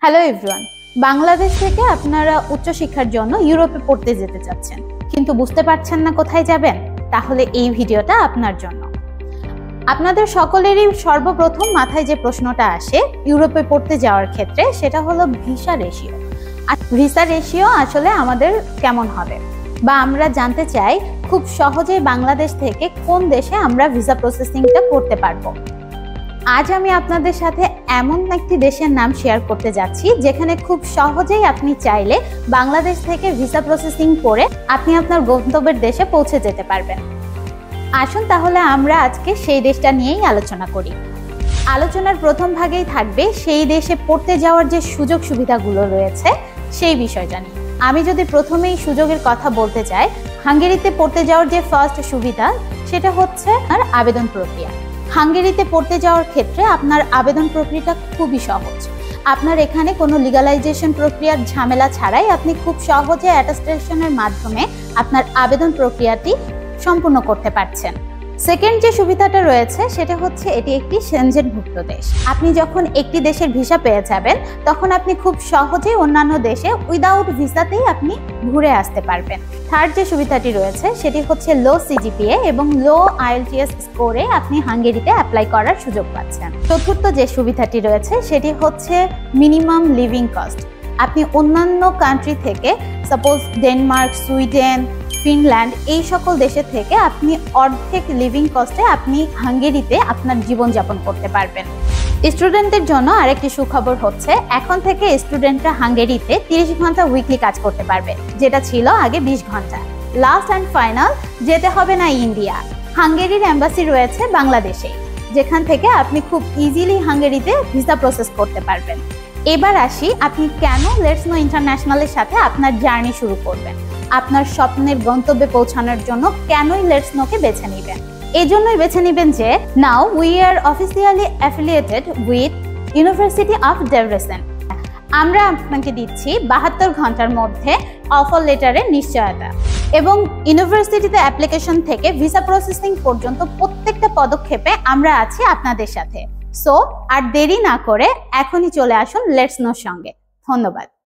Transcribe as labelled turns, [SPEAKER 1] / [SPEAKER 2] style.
[SPEAKER 1] Hello everyone, Bangladesh থেকে আপনারা উচ্চশিক্ষার জন্য ইউরোপে পড়তে যেতে চাচ্ছেন, কিন্তু বুঝতে পারছেন না কোথায় যাবেন। তাহলে এই ভিডিওটা আপনার জন্য। আপনাদের সকলেরই সর্বপ্রথম মাথায় যে প্রশ্নটা আসে ইউরোপে পড়তে যাওয়ার ক্ষেত্রে, সেটা হলো ভিসা রেশিও। আর ভিসা রেশিও আসলে আমাদের কেমন হবে, বা আমরা জানতে চাই খুব সহজেই বাংলাদেশ থেকে কোন দেশে আমরা ভিসা প্রসেসিংটা করতে পারবো। আজ আমি আপনাদের সাথে এমন একটি দেশের নাম শেয়ার করতে যাচ্ছি যেখানে খুব সহজেই আপনি চাইলে বাংলাদেশ থেকে ভিসা প্রসেসিং করে আপনি আপনার গন্তব্যের দেশে পৌঁছে যেতে পারবেন। আসুন তাহলে আমরা আজকে সেই দেশটা নিয়েই আলোচনা করি। আলোচনার প্রথম ভাগেই থাকবে সেই দেশে পড়তে যাওয়ার যে সুযোগ সুবিধাগুলো রয়েছে সেই বিষয়টা নিয়ে। আমি যদি প্রথমেই সুযোগের কথা বলতে চাই, হাঙ্গেরিতে পড়তে যাওয়ার যে ফার্স্ট সুবিধা সেটা হচ্ছে আর আবেদন প্রক্রিয়া। হাঙ্গেরিতে পড়তে যাওয়ার ক্ষেত্রে আপনার আবেদন প্রক্রিয়াটা খুবই সহজ। আপনার এখানে কোনো লিগালাইজেশন প্রক্রিয়ার ঝামেলা ছাড়াই আপনি খুব সহজে অ্যাটাস্টেশনের মাধ্যমে আপনার আবেদন প্রক্রিয়াটি সম্পূর্ণ করতে পারছেন। সেকেন্ড যে সুবিধাটা রয়েছে সেটা হচ্ছে এটি একটি সেনজেনভুক্ত দেশ। আপনি যখন একটি দেশের ভিসা পেয়ে যাবেন তখন আপনি খুব সহজেই অন্যান্য দেশে উইদাউট ভিসাতেই আপনি ঘুরে আসতে পারবেন। থার্ড যে সুবিধাটি রয়েছে সেটি হচ্ছে লো সিজিপিএ এবং লো আইএলটিএস স্কোরে আপনি হাঙ্গেরিতে অ্যাপ্লাই করার সুযোগ পাচ্ছেন। চতুর্থ যে সুবিধাটি রয়েছে সেটি হচ্ছে মিনিমাম লিভিং কস্ট। আপনি অন্যান্য কান্ট্রি থেকে, সাপোজ ডেনমার্ক, সুইডেন, ফিনল্যান্ড, এই সকল দেশে থেকে আপনি অর্ধেক লিভিং কস্টে আপনি হাঙ্গেরিতে আপনার জীবনযাপন করতে পারবেন। স্টুডেন্টদের জন্য আরেকটি সুখবর হচ্ছে এখন থেকে স্টুডেন্টরা হাঙ্গেরিতে 30 ঘন্টা উইকলি কাজ করতে পারবে, যেটা ছিল আগে 20 ঘন্টা। লাস্ট অ্যান্ড ফাইনাল, যেতে হবে না ইন্ডিয়া। হাঙ্গেরির এম্বাসি রয়েছে বাংলাদেশে, যেখান থেকে আপনি খুব ইজিলি হাঙ্গেরিতে ভিসা প্রসেস করতে পারবেন। এবার আসি আপনি কেন লেটস নো ইন্টারন্যাশনালের সাথে আপনার জার্নি শুরু করবেন। আপনার স্বপ্নের গন্তব্যে পৌঁছানোর জন্য কেনই লেটস নোকে বেছে নেবেন? এই জন্যই বেছে নেবেন যে now we are officially affiliated with university of Debrecen. আমরা আপনাকে দিচ্ছি 72 ঘন্টার মধ্যে অফার লেটারের নিশ্চয়তা, এবং ইউনিভার্সিটিতে অ্যাপ্লিকেশন থেকে ভিসা প্রসেসিং পর্যন্ত প্রত্যেকটা পদক্ষেপে আমরা আছি আপনাদের সাথে। সো আর দেরি না করে এখনই চলে আসুন লেটস নোর সঙ্গে। ধন্যবাদ।